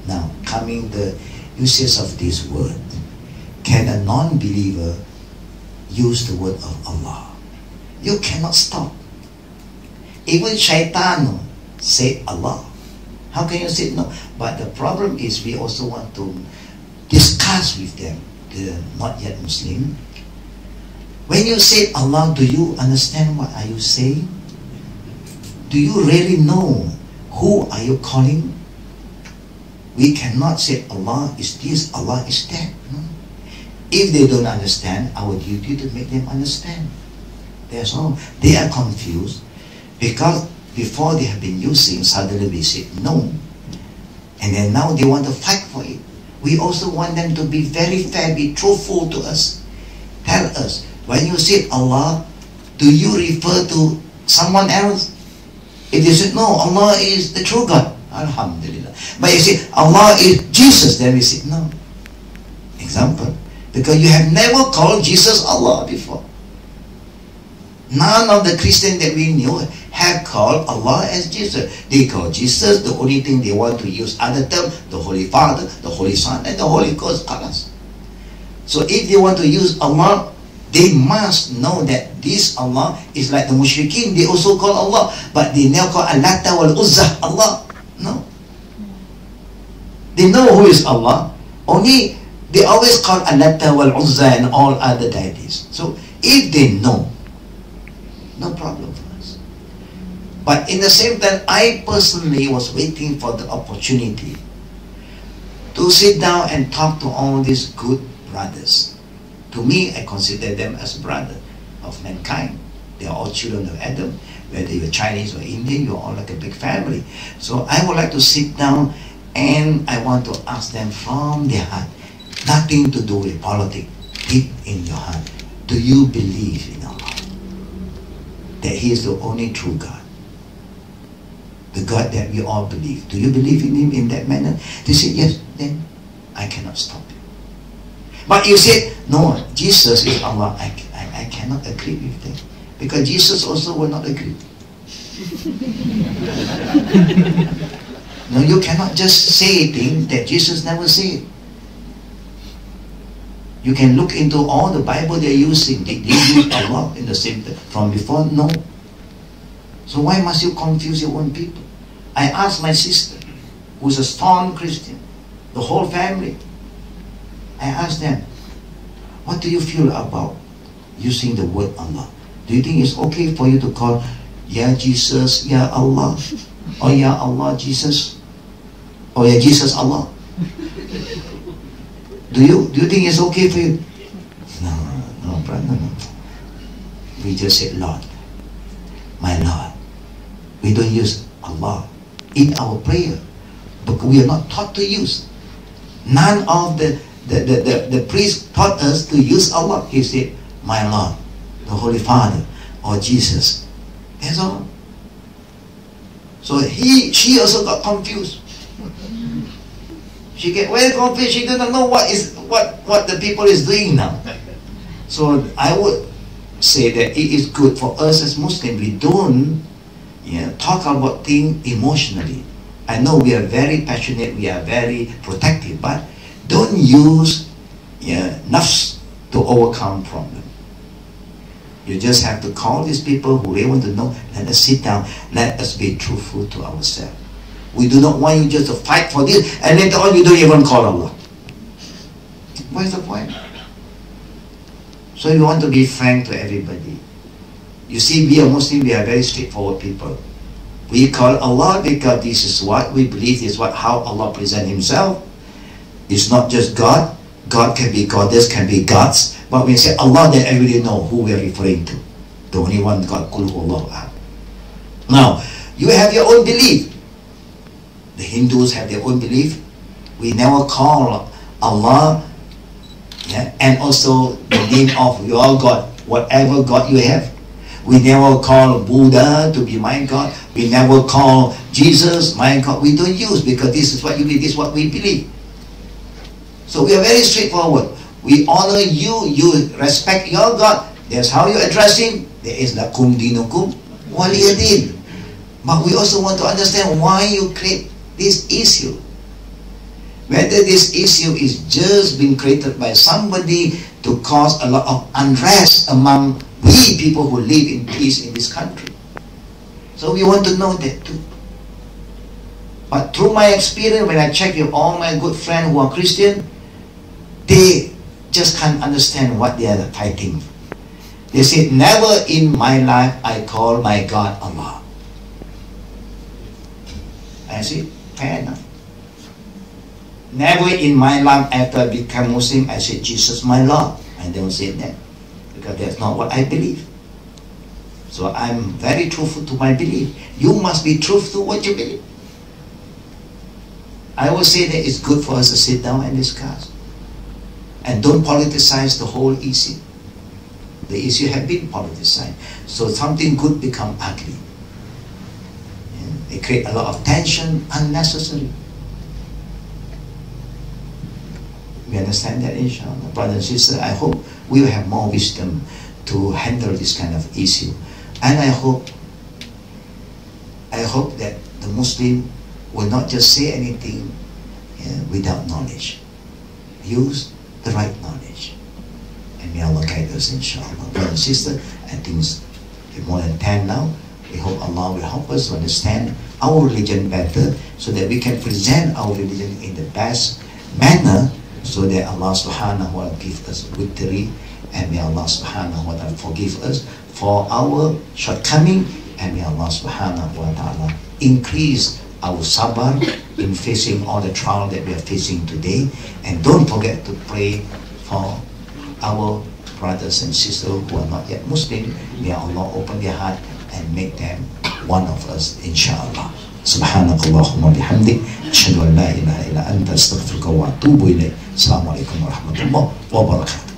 Now, coming the usage of this word, can a non-believer use the word of Allah? You cannot stop. Even shaitan say Allah. How can you say no? But the problem is we also want to discuss with them, the not yet Muslim. When you say Allah, do you understand what are you saying? Do you really know who are you calling? We cannot say Allah is this, Allah is that. No. If they don't understand, our duty to make them understand. That's all. They are confused because before they have been using, suddenly we said no. And then now they want to fight for it. We also want them to be very fair, be truthful to us. Tell us, when you say Allah, do you refer to someone else? If they say, no, Allah is the true God, Alhamdulillah. But you say, Allah is Jesus, then we say, no. Example, because you have never called Jesus Allah before. None of the Christians that we knew have called Allah as Jesus. They call Jesus, the only thing they want to use other term, the Holy Father, the Holy Son, and the Holy Ghost. So if they want to use Allah, they must know that this Allah is like the Mushrikeen. They also call Allah, but they never call Allata wal Uzza Allah. No. They know who is Allah. Only they always call Allata wal Uzza and all other deities. So if they know, no problem for us. But in the same time, I personally was waiting for the opportunity to sit down and talk to all these good brothers. To me, I consider them as brothers of mankind. They are all children of Adam. Whether you're Chinese or Indian, you're all like a big family. So I would like to sit down and I want to ask them from their heart, nothing to do with politics, deep in your heart, do you believe in Allah? That He is the only true God? The God that we all believe. Do you believe in Him in that manner? They say yes, then I cannot stop you. But you said, no, Jesus is Allah. I cannot agree with that. Because Jesus also will not agree. No, you cannot just say things that Jesus never said. You can look into all the Bible they're using. They use Allah in the same time. From before, no. So why must you confuse your own people? I asked my sister, who's a strong Christian, the whole family. I asked them, what do you feel about using the word Allah? Do you think it's okay for you to call Ya Jesus, Ya Allah, or Ya Allah Jesus, or Ya Jesus Allah? Do you think it's okay for you? No, brother, no. We just say Lord, my Lord. We don't use Allah in our prayer because we are not taught to use. None of the priest taught us to use Allah. He said, my Lord, the Holy Father, or Jesus. That's all. So she also got confused. She get very confused. She doesn't know what the people is doing now. So I would say that it is good for us as Muslims. We don't talk about things emotionally. I know we are very passionate, we are very protective, but don't use nafs to overcome problem. You just have to call these people who really want to know. Let us sit down. Let us be truthful to ourselves. We do not want you just to fight for this and later on you don't even call Allah. What is the point? So you want to be frank to everybody. You see, we are Muslim, we are very straightforward people. We call Allah because this is what we believe is how Allah presents Himself. It's not just God. God can be goddess, can be gods. But when we say Allah, then everybody know who we are referring to. The only one God, Qul Huwallahu Ahad. Now, you have your own belief. The Hindus have their own belief. We never call Allah and also the name of your God, whatever God you have. We never call Buddha to be my God. We never call Jesus my God. We don't use because this is what you believe, this is what we believe. So we are very straightforward. We honor you, you respect your God. That's how you address Him. There is lakum dinukum waliyadin. But we also want to understand why you create this issue. Whether this issue is just being created by somebody to cause a lot of unrest among we people who live in peace in this country. So we want to know that too. But through my experience, when I check with all my good friends who are Christian, they just can't understand what they are fighting. They say, never in my life I call my God Allah. I say, fair enough. Never in my life after I become Muslim, I say, Jesus my Lord. I don't say that, because that's not what I believe. So I'm very truthful to my belief. You must be truthful to what you believe. I will say that it's good for us to sit down and discuss. And don't politicize the whole issue. The issue has been politicized. So something good become ugly. It creates a lot of tension unnecessarily. We understand that, inshallah. Brothers and sisters, I hope we will have more wisdom to handle this kind of issue. And I hope that the Muslim will not just say anything without knowledge. Use the right knowledge. And may Allah guide us, inshallah. Brothers and sisters, I think it's more than 10 now. We hope Allah will help us to understand our religion better, so that we can present our religion in the best manner, so that Allah subhanahu wa ta'ala give us victory, and may Allah subhanahu wa ta'ala forgive us for our shortcoming, and may Allah subhanahu wa ta'ala increase our sabr in facing all the trial that we are facing today. And don't forget to pray for our brothers and sisters who are not yet Muslim. May Allah open their heart and make them one of us, inshallah. Subhanakallahumma bihamdik, ashhadu an la ilaha illa anta, astaghfiruka wa atubu ilayk. Assalamu alaikum wa rahmatullahi wa barakatuh.